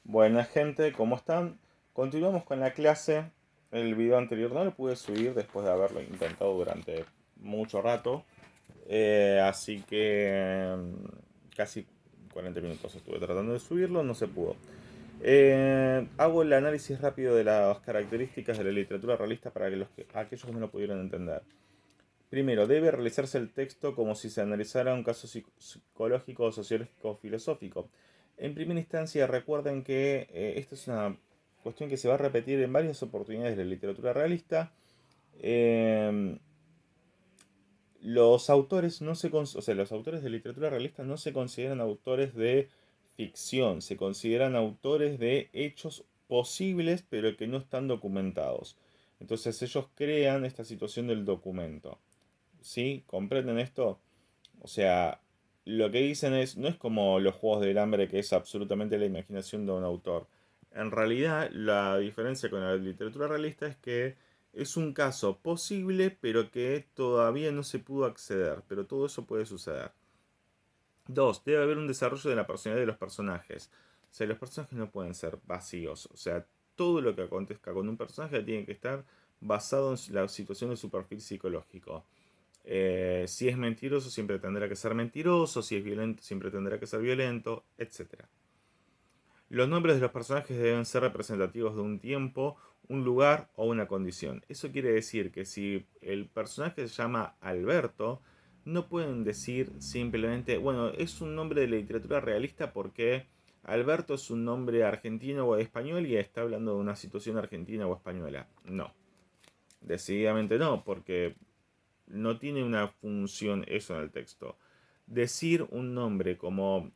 Buena gente, ¿cómo están? Continuamos con la clase. El video anterior no lo pude subir después de haberlo intentado durante mucho rato. Así que casi 40 minutos estuve tratando de subirlo, no se pudo. Hago el análisis rápido de las características de la literatura realista para que aquellos que no lo pudieran entender. Primero, debe realizarse el texto como si se analizara un caso psicológico, sociológico o filosófico. En primera instancia, recuerden que esta es una cuestión que se va a repetir en varias oportunidades de la literatura realista. Eh, los autores no se o sea, los autores de literatura realista no se consideran autores de ficción, se consideran autores de hechos posibles pero que no están documentados. Entonces ellos crean esta situación del documento. ¿Sí? ¿Comprenden esto? O sea, lo que dicen no es como los Juegos del Hambre, que es absolutamente la imaginación de un autor. En realidad, la diferencia con la literatura realista es que es un caso posible, pero que todavía no se pudo acceder. Pero todo eso puede suceder. Dos, debe haber un desarrollo de la personalidad de los personajes. O sea, los personajes no pueden ser vacíos. O sea, todo lo que acontezca con un personaje tiene que estar basado en la situación de su perfil psicológico. Si es mentiroso, siempre tendrá que ser mentiroso. Si es violento, siempre tendrá que ser violento, etc. Los nombres de los personajes deben ser representativos de un tiempo, un lugar o una condición. Eso quiere decir que si el personaje se llama Alberto, no pueden decir simplemente, bueno, es un nombre de la literatura realista porque Alberto es un nombre argentino o español y está hablando de una situación argentina o española. No, decididamente no, porque no tiene una función eso en el texto. Decir un nombre como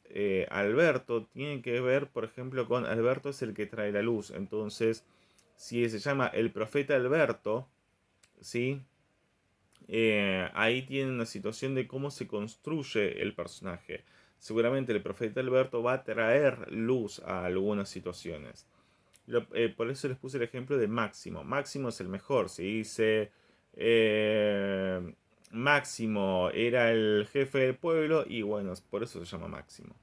Alberto tiene que ver, por ejemplo, con Alberto es el que trae la luz. Entonces, si se llama el profeta Alberto, ¿sí? Ahí tiene una situación de cómo se construye el personaje. Seguramente el profeta Alberto va a traer luz a algunas situaciones. Por eso les puse el ejemplo de Máximo. Máximo es el mejor. Se dice Máximo era el jefe del pueblo y bueno, por eso se llama Máximo.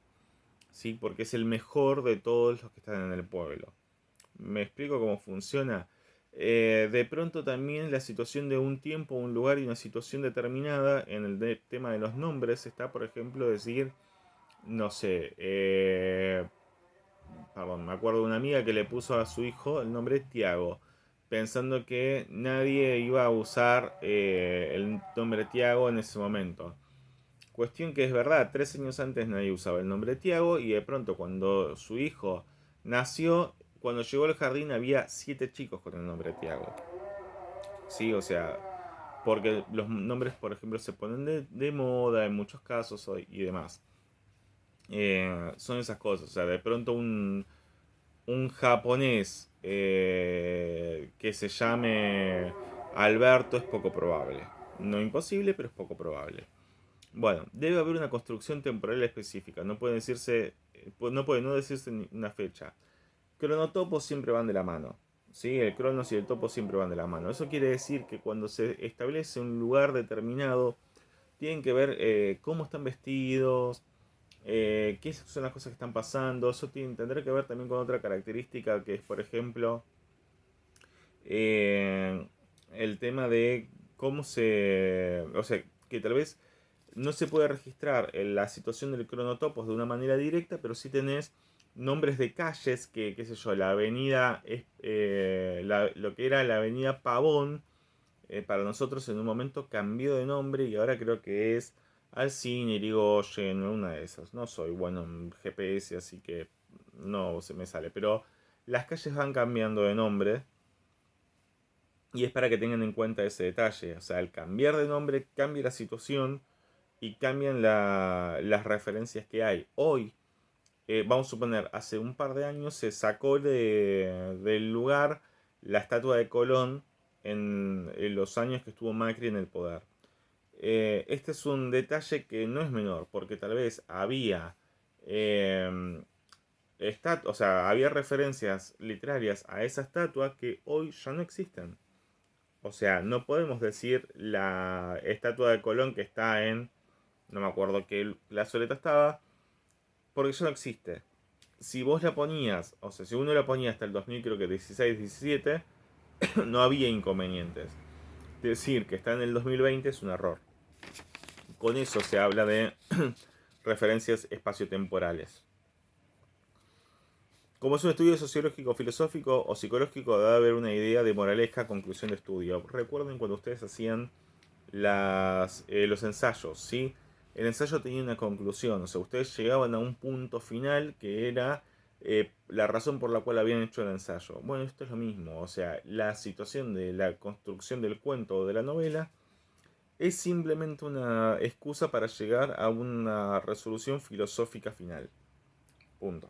¿Sí? Porque es el mejor de todos los que están en el pueblo. ¿Me explico cómo funciona? De pronto también la situación de un tiempo, un lugar y una situación determinada en el tema de los nombres está, por ejemplo, decir, no sé, perdón, me acuerdo de una amiga que le puso a su hijo el nombre Tiago, pensando que nadie iba a usar el nombre Tiago en ese momento. Cuestión que es verdad, 3 años antes nadie usaba el nombre Tiago y de pronto cuando su hijo nació, cuando llegó al jardín había 7 chicos con el nombre Tiago. Sí, o sea, porque los nombres, por ejemplo, se ponen de moda en muchos casos y demás. Son esas cosas, o sea, de pronto un japonés que se llame Alberto es poco probable. No imposible, pero es poco probable. Bueno, debe haber una construcción temporal específica. No puede decirse, no puede no decirse una fecha. Cronotopos siempre van de la mano. ¿Sí? El cronos y el topo siempre van de la mano. Eso quiere decir que cuando se establece un lugar determinado, tienen que ver cómo están vestidos, qué son las cosas que están pasando. Eso tendrá que ver también con otra característica que es, por ejemplo, eh, el tema de cómo se... O sea, que tal vez no se puede registrar la situación del cronotopos de una manera directa, pero sí tenés nombres de calles que, qué sé yo, la avenida, lo que era la avenida Pavón, para nosotros en un momento cambió de nombre y ahora creo que es Alcine, Irigoyen, una de esas. No soy bueno en GPS, así que no se me sale. Pero las calles van cambiando de nombre y es para que tengan en cuenta ese detalle. O sea, al cambiar de nombre cambia la situación y cambian las referencias que hay. Hoy, vamos a suponer, hace un par de años se sacó del lugar la estatua de Colón en los años que estuvo Macri en el poder. Este es un detalle que no es menor, porque tal vez había o sea, había referencias literarias a esa estatua que hoy ya no existen. O sea, no podemos decir la estatua de Colón que está en, no me acuerdo qué plazoleta estaba, porque ya no existe. si vos la ponías, o sea, si uno la ponía hasta el 2000, creo que 16, 17, no había inconvenientes. Decir que está en el 2020 es un error. Con eso se habla de referencias espaciotemporales. Como es un estudio sociológico, filosófico o psicológico, debe haber una idea de moraleja, conclusión de estudio. Recuerden cuando ustedes hacían los ensayos, ¿sí? El ensayo tenía una conclusión, o sea, ustedes llegaban a un punto final que era la razón por la cual habían hecho el ensayo. Bueno, esto es lo mismo, o sea, la situación de la construcción del cuento o de la novela es simplemente una excusa para llegar a una resolución filosófica final. Punto.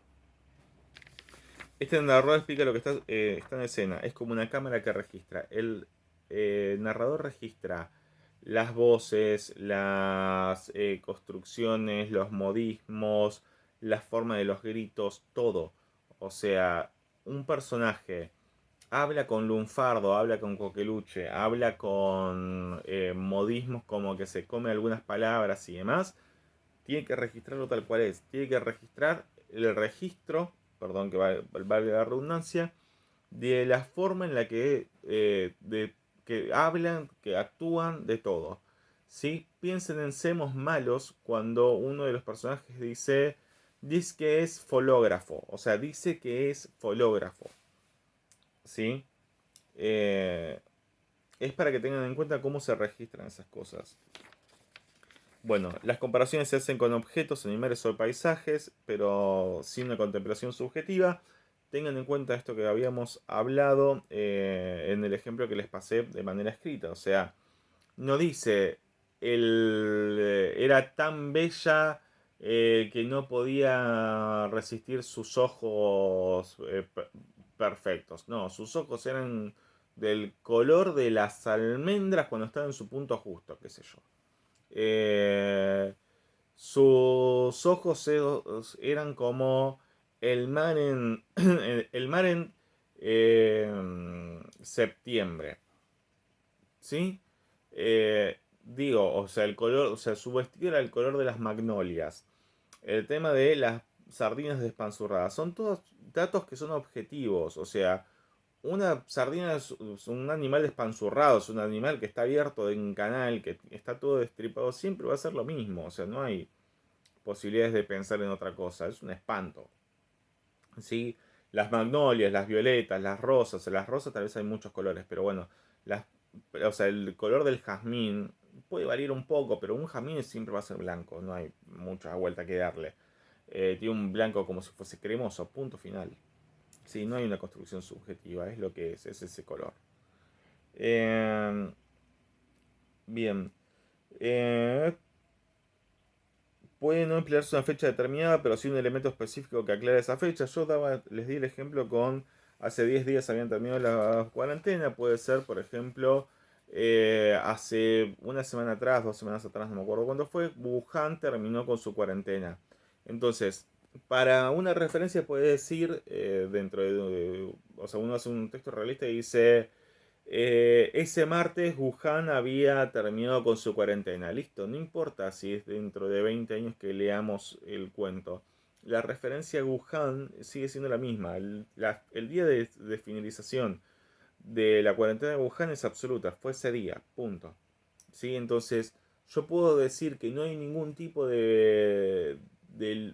Este narrador explica lo que está en escena. Es como una cámara que registra. El narrador registra las voces, las construcciones, los modismos, la forma de los gritos, todo. O sea, un personaje habla con lunfardo, habla con coqueluche, habla con modismos como que se come algunas palabras y demás, tiene que registrarlo tal cual es. Tiene que registrar el registro, perdón que valga la redundancia, de la forma en la que hablan, que actúan, de todo. ¿Sí? Piensen en Semos malos cuando uno de los personajes dice que es fológrafo, o sea, dice que es fológrafo. ¿Sí? Eh, es para que tengan en cuenta cómo se registran esas cosas. Bueno, las comparaciones se hacen con objetos, animales o paisajes, pero sin una contemplación subjetiva. Tengan en cuenta esto que habíamos hablado en el ejemplo que les pasé de manera escrita. O sea, no dice era tan bella que no podía resistir sus ojos perfectos. No, sus ojos eran del color de las almendras cuando estaban en su punto justo, qué sé yo. Eh, sus ojos eran como el mar en, el mar en septiembre. ¿Sí? Digo, o sea, el color, o sea, su vestido era el color de las magnolias. El tema de las sardinas despanzurradas. Son todos datos que son objetivos. O sea, una sardina es un animal despanzurrado, es un animal que está abierto en canal, que está todo destripado, siempre va a ser lo mismo, o sea, no hay posibilidades de pensar en otra cosa, es un espanto. ¿Sí? Las magnolias, las violetas, en las rosas tal vez hay muchos colores, pero bueno, las, o sea, el color del jazmín puede variar un poco, pero un jazmín siempre va a ser blanco, no hay mucha vuelta que darle. Tiene un blanco como si fuese cremoso, punto final. Sí, no hay una construcción subjetiva, es lo que es ese color. Eh, bien. Eh, Puede no emplearse una fecha determinada, pero sí un elemento específico que aclara esa fecha. Les di el ejemplo con hace 10 días habían terminado la cuarentena. Puede ser, por ejemplo, hace una semana atrás, 2 semanas atrás, no me acuerdo cuándo fue, Wuhan terminó con su cuarentena. Entonces, para una referencia puede decir, o sea, uno hace un texto realista y dice ese martes Wuhan había terminado con su cuarentena. Listo, no importa si es dentro de 20 años que leamos el cuento. La referencia a Wuhan sigue siendo la misma. El día de finalización de la cuarentena de Wuhan es absoluta. Fue ese día, punto. ¿Sí? Entonces, yo puedo decir que no hay ningún tipo de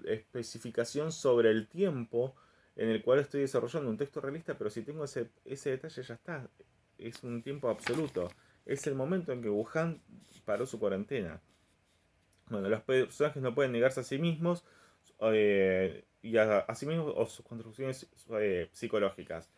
especificación sobre el tiempo en el cual estoy desarrollando un texto realista, pero si tengo ese detalle ya está. Es un tiempo absoluto. Es el momento en que Wuhan paró su cuarentena. Bueno, los personajes no pueden negarse a sí mismos y a sí mismos o sus construcciones psicológicas.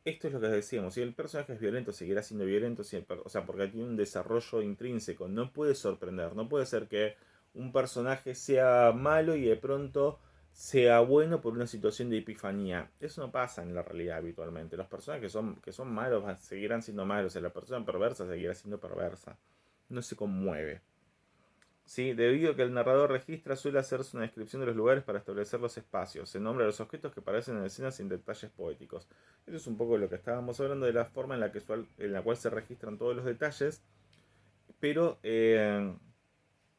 Esto es lo que decíamos, si el personaje es violento, seguirá siendo violento, o sea, porque tiene un desarrollo intrínseco, no puede sorprender, no puede ser que un personaje sea malo y de pronto sea bueno por una situación de epifanía. Eso no pasa en la realidad habitualmente. Los personajes que son malos seguirán siendo malos, y la persona perversa seguirá siendo perversa. No se conmueve. ¿Sí? Debido a que el narrador registra, suele hacerse una descripción de los lugares para establecer los espacios. Se nombra a los objetos que aparecen en escenas sin detalles poéticos. Eso es un poco lo que estábamos hablando de la forma en la cual se registran todos los detalles, pero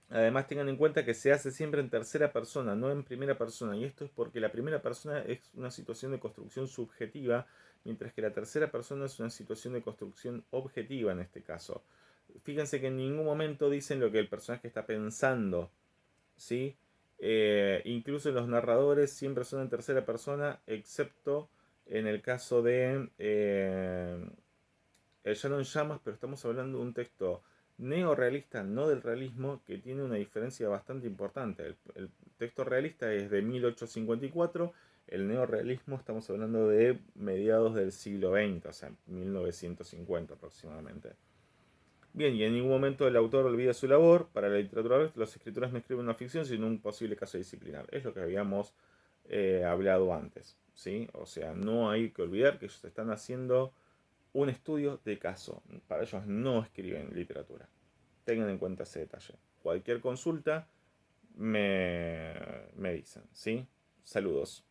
Además tengan en cuenta que se hace siempre en tercera persona, no en primera persona. Y esto es porque la primera persona es una situación de construcción subjetiva, mientras que la tercera persona es una situación de construcción objetiva en este caso. Fíjense que en ningún momento dicen lo que el personaje está pensando, ¿sí? Incluso los narradores siempre son en tercera persona, excepto en el caso de el Shadow en Llamas, pero estamos hablando de un texto neorrealista, no del realismo, que tiene una diferencia bastante importante. El texto realista es de 1854, el neorrealismo estamos hablando de mediados del siglo XX, o sea, 1950 aproximadamente. Bien, y en ningún momento el autor olvida su labor. Para la literatura, los escritores no escriben una ficción, sino un posible caso disciplinar. Es lo que habíamos hablado antes, ¿sí? O sea, no hay que olvidar que ellos están haciendo un estudio de caso. Para ellos no escriben literatura. Tengan en cuenta ese detalle. Cualquier consulta me dicen, ¿sí? Saludos.